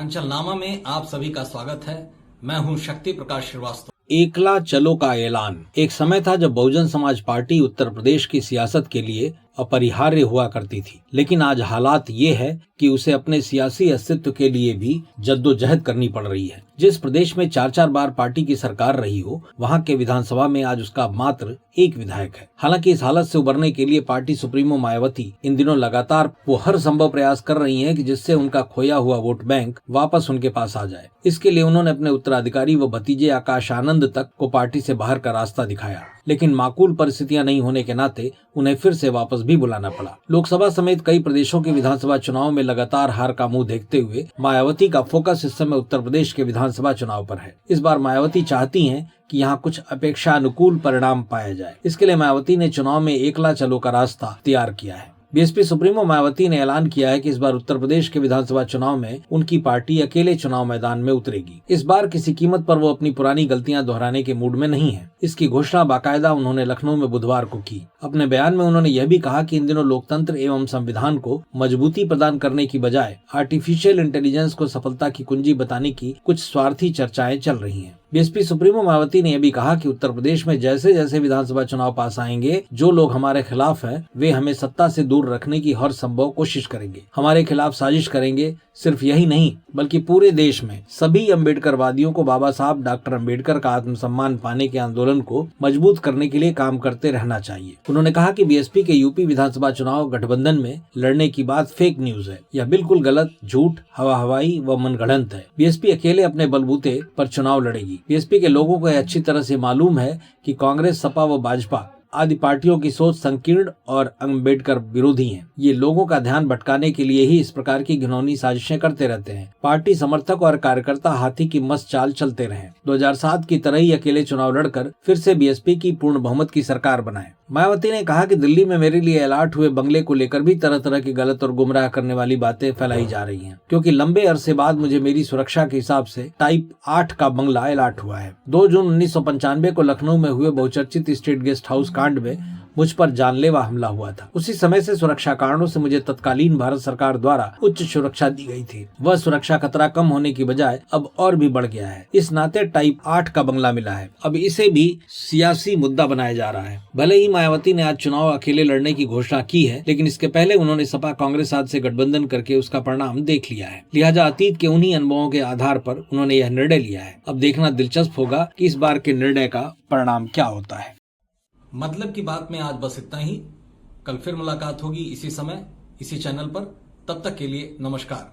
उत्तरांचल नामा में आप सभी का स्वागत है। मैं हूं शक्ति प्रकाश श्रीवास्तव। एकला चलो का ऐलान। एक समय था जब बहुजन समाज पार्टी उत्तर प्रदेश की सियासत के लिए अपरिहार्य हुआ करती थी, लेकिन आज हालात ये है कि उसे अपने सियासी अस्तित्व के लिए भी जद्दोजहद करनी पड़ रही है। जिस प्रदेश में 4-4 बार पार्टी की सरकार रही हो, वहां के विधानसभा में आज उसका मात्र एक विधायक है। हालांकि इस हालत से उबरने के लिए पार्टी सुप्रीमो मायावती इन दिनों लगातार वो हर संभव प्रयास कर रही हैं कि जिससे उनका खोया हुआ वोट बैंक वापस उनके पास आ जाए। इसके लिए उन्होंने अपने उत्तराधिकारी व भतीजे आकाश आनंद तक को पार्टी से बाहर का रास्ता दिखाया, लेकिन माकूल परिस्थितियां नहीं होने के नाते उन्हें फिर से वापस भी बुलाना पड़ा। लोकसभा समेत कई प्रदेशों के विधानसभा चुनाव में लगातार हार का मुंह देखते हुए मायावती का फोकस इस समय उत्तर प्रदेश के विधानसभा चुनाव पर है। इस बार मायावती चाहती हैं कि यहाँ कुछ अपेक्षा अनुकूल परिणाम पाया जाए। इसके लिए मायावती ने चुनाव में एकला चलो का रास्ता तैयार किया है। बीएसपी सुप्रीमो मायावती ने ऐलान किया है कि इस बार उत्तर प्रदेश के विधानसभा चुनाव में उनकी पार्टी अकेले चुनाव मैदान में उतरेगी। इस बार किसी कीमत पर वो अपनी पुरानी गलतियां दोहराने के मूड में नहीं है। इसकी घोषणा बाकायदा उन्होंने लखनऊ में बुधवार को की। अपने बयान में उन्होंने यह भी कहा कि इन दिनों लोकतंत्र एवं संविधान को मजबूती प्रदान करने की बजाय आर्टिफिशियल इंटेलिजेंस को सफलता की कुंजी बताने की कुछ स्वार्थी चर्चाएं चल रही हैं। बीएसपी सुप्रीमो मायावती ने यह भी कहा कि उत्तर प्रदेश में जैसे जैसे विधानसभा चुनाव पास आएंगे, जो लोग हमारे खिलाफ हैं, वे हमें सत्ता से दूर रखने की हर संभव कोशिश करेंगे, हमारे खिलाफ साजिश करेंगे। सिर्फ यही नहीं, बल्कि पूरे देश में सभी अम्बेडकरवादियों को बाबा साहब डॉक्टर अम्बेडकर का आत्मसम्मान पाने के आंदोलन को मजबूत करने के लिए काम करते रहना चाहिए। उन्होंने कहा कि बीएसपी के यूपी विधानसभा चुनाव गठबंधन में लड़ने की बात फेक न्यूज है। यह बिल्कुल गलत, झूठ, हवाई व मनगढ़ंत है। बीएसपी अकेले अपने बलबूते पर चुनाव लड़ेगी। बीएसपी के लोगों को अच्छी तरह से मालूम है कि कांग्रेस, सपा व भाजपा आदि पार्टियों की सोच संकीर्ण और अम्बेडकर विरोधी है। ये लोगों का ध्यान भटकाने के लिए ही इस प्रकार की घिनौनी साजिशें करते रहते हैं। पार्टी समर्थक और कार्यकर्ता हाथी की मस्त चाल चलते रहे। 2007 की तरह ही अकेले चुनाव लड़कर फिर से बीएसपी की पूर्ण बहुमत की सरकार बनाए। मायावती ने कहा कि दिल्ली में मेरे लिए अलॉट हुए बंगले को लेकर भी तरह तरह की गलत और गुमराह करने वाली बातें फैलाई जा रही हैं, क्योंकि लंबे अरसे बाद मुझे मेरी सुरक्षा के हिसाब से टाइप 8 का बंगला अलॉट हुआ है। 2 जून 1995 को लखनऊ में हुए बहुचर्चित स्टेट गेस्ट हाउस कांड में मुझ पर जानलेवा हमला हुआ था। उसी समय से सुरक्षा कारणों से मुझे तत्कालीन भारत सरकार द्वारा उच्च सुरक्षा दी गई थी। वह सुरक्षा खतरा कम होने की बजाय अब और भी बढ़ गया है। इस नाते टाइप 8 का बंगला मिला है। अब इसे भी सियासी मुद्दा बनाया जा रहा है। भले ही मायावती ने आज चुनाव अकेले लड़ने की घोषणा की है, लेकिन इसके पहले उन्होंने सपा कांग्रेस आदि से गठबंधन करके उसका परिणाम देख लिया है। लिहाजा अतीत के उन्हीं अनुभवों के आधार पर उन्होंने यह निर्णय लिया है। अब देखना दिलचस्प होगा कि इस बार के निर्णय का परिणाम क्या होता है। मतलब की बात में आज बस इतना ही। कल फिर मुलाकात होगी इसी समय, इसी चैनल पर। तब तक के लिए नमस्कार।